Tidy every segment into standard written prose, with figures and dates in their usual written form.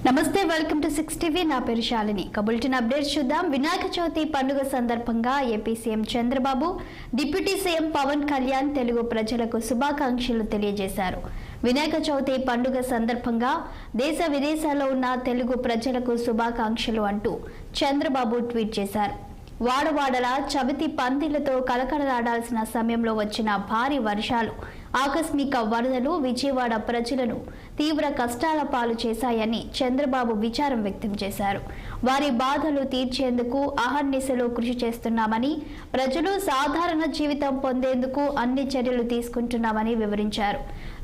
నమస్తే, welcome to 6 TV. నా పేరు శాలిని. బులెటిన్ అప్డేట్స్ చూద్దాం. వినాయక చవితి పండుగ సందర్భంగా AP CM Chandrababu, deputy CM Pawan Kalyan Telugu ప్రజలకు శుభాకాంక్షలు తెలియజేశారు. వినాయక చవితి పండుగ సందర్భంగా దేశ విదేశాల్లో ఉన్న తెలుగు ప్రజలకు శుభాకాంక్షలు అంటూ చంద్రబాబు ట్వీట్ చేశారు. వాడవాడల చవితి పందిళ్లతో కలకలలాడాల్సిన సమయంలో వచ్చిన భారీ వర్షాలు, ఆకస్మిక వరదలు విజయవాడ ప్రజలను తీవ్ర కష్టాల పాలు చేశాయని చంద్రబాబు విచారం వ్యక్తం చేశారు. వారి బాధలు తీర్చేందుకు అహర్నిశలు కృషి చేస్తున్నామని, ప్రజలు సాధారణ జీవితం పొందేందుకు అన్ని చర్యలు తీసుకుంటున్నామని వివరించారు.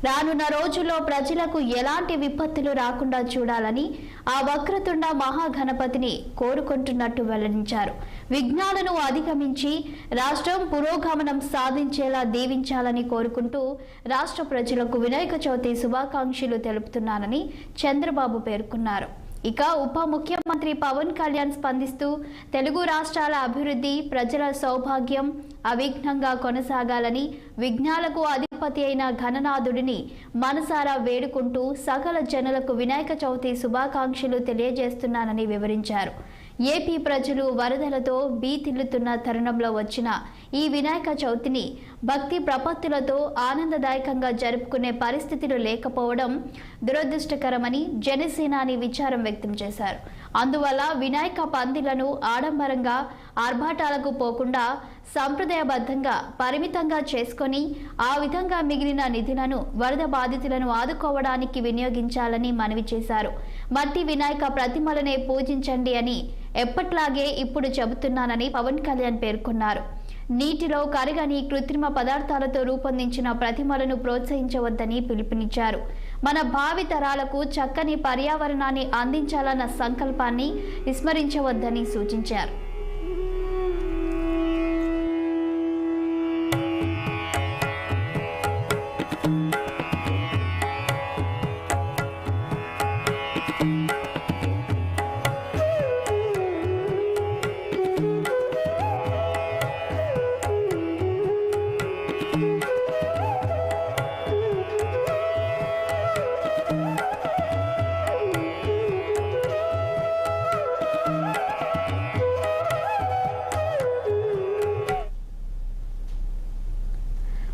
రానున్న రోజుల్లో ప్రజలకు ఎలాంటి విపత్తులు రాకుండా చూడాలని ఆ వక్రతుండ మహాగణపతిని కోరుకుంటున్నట్టు వెల్లడించారు. విఘ్నాలను అధిగమించి రాష్ట్రం పురోగమనం సాధించేలా దీవించాలని కోరుకుంటూ రాష్ట్ర ప్రజలకు వినాయక చవితి శుభాకాంక్షలు తెలుపుతున్నానని చంద్రబాబు పేర్కొన్నారు. ఇక ఉప ముఖ్యమంత్రి పవన్ కళ్యాణ్ స్పందిస్తూ తెలుగు రాష్ట్రాల అభివృద్ధి, ప్రజల సౌభాగ్యం అవిఘ్నంగా కొనసాగాలని, విఘ్నాలకు అధిపతి అయిన గణనాథుడిని మనసారా వేడుకుంటూ సకల జనులకు వినాయక చవితి శుభాకాంక్షలు తెలియజేస్తున్నానని వివరించారు. ఏపీ ప్రజలు వరదలతో బీతిల్లుతున్న తరుణంలో వచ్చిన ఈ వినాయక చవితిని భక్తి ప్రపత్తులతో ఆనందదాయకంగా జరుపుకునే పరిస్థితులు లేకపోవడం దురదృష్టకరమని జనసేనాని విచారం వ్యక్తం చేశారు. అందువల్ల వినాయక పందిళ్లను ఆడంబరంగా ఆర్భాటాలకు పోకుండా సంప్రదాయబద్ధంగా పరిమితంగా చేసుకొని ఆ విధంగా మిగిలిన నిధులను వరద బాధితులను ఆదుకోవడానికి వినియోగించాలని మనవి చేశారు. మట్టి వినాయక ప్రతిమలనే పూజించండి అని ఎప్పట్లాగే ఇప్పుడు చెబుతున్నానని పవన్ కళ్యాణ్ పేర్కొన్నారు. నీటిలో కరగని కృత్రిమ పదార్థాలతో రూపొందించిన ప్రతిమలను ప్రోత్సహించవద్దని పిలుపునిచ్చారు. మన భావి తరాలకు చక్కని పర్యావరణాన్ని అందించాలన్న సంకల్పాన్ని విస్మరించవద్దని సూచించారు.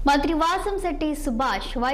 మంత్రి వాసంశెట్టి సుభాష్